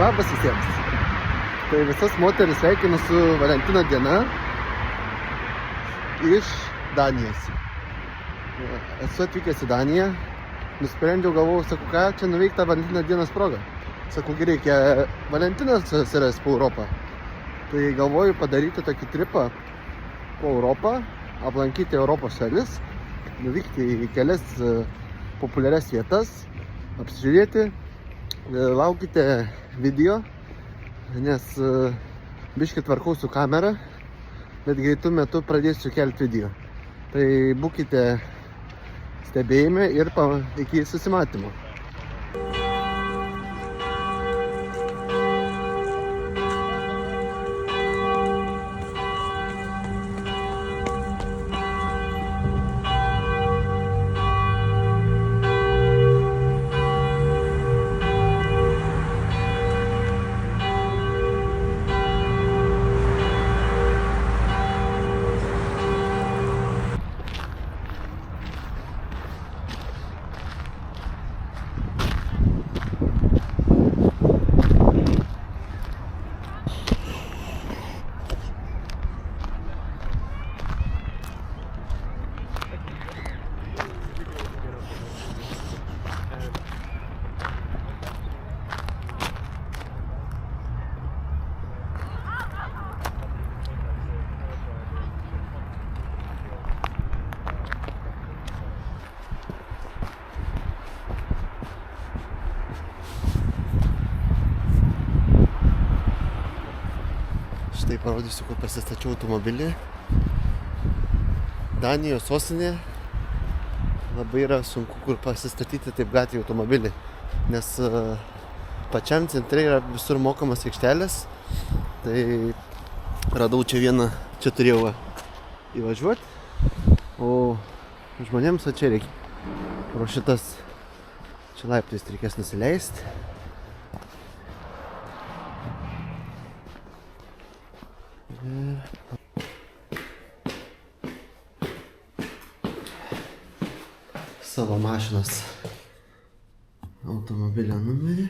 Labas visiems. Tai visas moteris sveikinu su Valentino diena iš Danijos. Esu atvykęs į Daniją. Nusprendžiau, galvojau, sakau, ką čia nuveikta Valentino dienos proga. Sakau, reikia Valentinas susirasti po Europą. Tai galvoju padaryti tokį tripą po Europą, aplankyti Europos šalis, nuvykti į kelias populiarias vietas, apsižiūrėti. Laukite video, nes biškį tvarkau su kamera, bet greitų metų pradėsiu kelti video. Tai būkite stebėjime ir iki susimatymo. Štai parodysiu, kur pasistačiau automobilį. Danijos sostinė. Labai yra sunku kur pasistatyti taip gatvėje automobilį, nes pačiam centre yra visur mokamas aikštelės. Tai radau čia vieną, čia turėjau įvažiuoti, o žmonėms čia reikia. Pro šitas čia laiptais reikės nusileisti. Savo mašinos automobilio numerį.